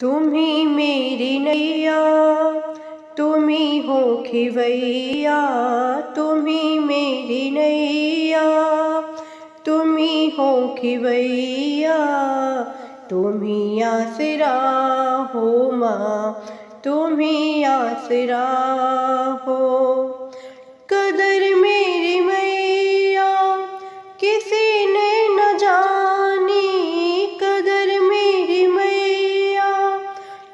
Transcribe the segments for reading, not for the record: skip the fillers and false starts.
तुम ही मेरी नैया, तुम ही हो खिवैया। तुम ही मेरी नैया, तुम ही हो खिवैया। तुम ही आसरा हो माँ, तुम ही आसरा हो। कदर मेरी मैया किसी ने न जानी, कदर मेरी मैया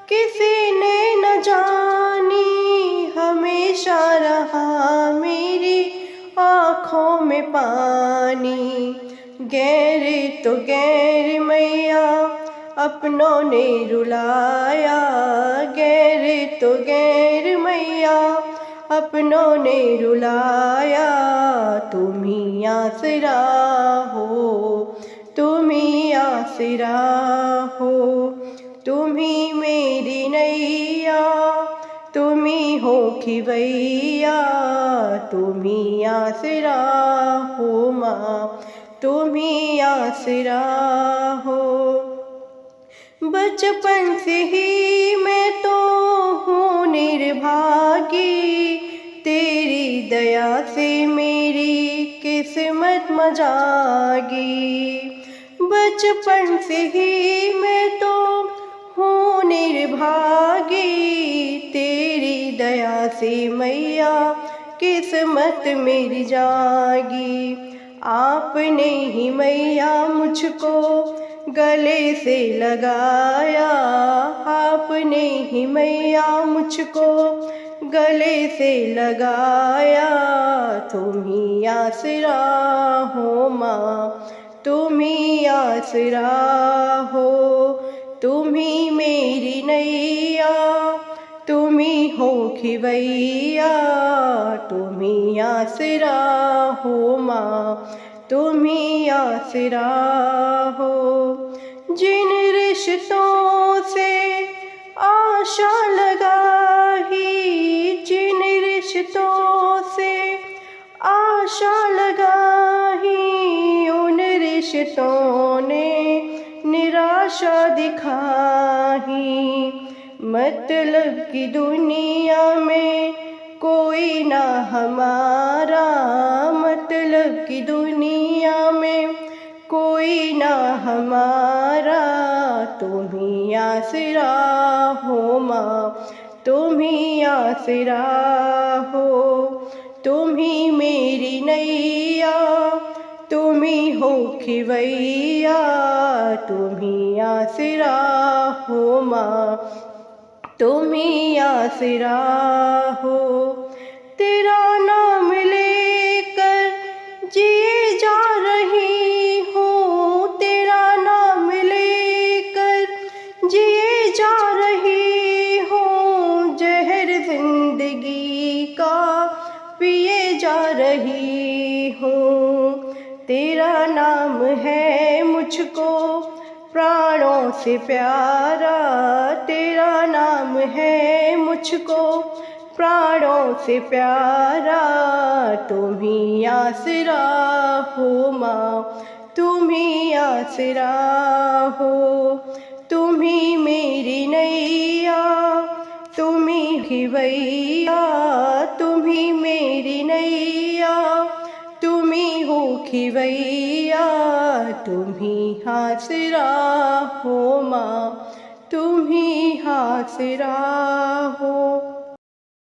किसी ने न जानी। हमेशा रहा मेरी आँखों में पानी। गैर तो गैर मैया अपनों ने रुलाया, गैर तो गैर मैया अपनों ने रुलाया। तुम ही आसरा हो, तुम ही आसरा हो। तुम ही मेरी नैया, तुम ही हो खिवैया। तुम ही आसरा हो माँ, तुम ही आसरा हो। बचपन से ही मैं तो हूँ निर्भागी, तेरी दया से मेरी किस्मत मजागी। बचपन से ही मैं तो हूँ निर्भागी, तेरी दया से मैया किस्मत मेरी जागी। आपने ही मैया मुझको गले से लगाया, आपने ही मैया मुझको गले से लगाया। तुम ही आसरा हो माँ, तुम ही आसरा हो। तुम ही मेरी नैया, तुम ही हो खिवैया। तुम ही आसरा हो माँ, तुम ही आसरा हो। जिन रिश्तों से आशा लगाई, जिन रिश्तों से आशा लगाई, उन रिश्तों ने निराशा दिखाई। मतलब की दुनिया में कोई ना हमारा, मतलब की दुनिया में कोई ना हमारा। तुम ही आसरा हो माँ, तुम ही आसरा हो। तुम ही मेरी नैया, तुम ही हो खिवैया। तुम ही आसरा हो माँ, तुम ही आसरा हो। तेरा नाम लेकर जिए जा रही हूँ, तेरा नाम लेकर जिए जा रही हूँ। जहर जिंदगी का पिए जा रही हूँ। तेरा नाम है मुझको प्राणों से प्यारा, तेरा नाम है मुझको प्राणों से प्यारा। तुम ही आसरा हो माँ, तुम ही आसरा हो। तुम ही मेरी नैया, तुम ही खिवैया। तुम ही मेरी नैया, तुम ही हो खिवैया। तुम ही आसरा हो माँ, तुम ही आसरा हो।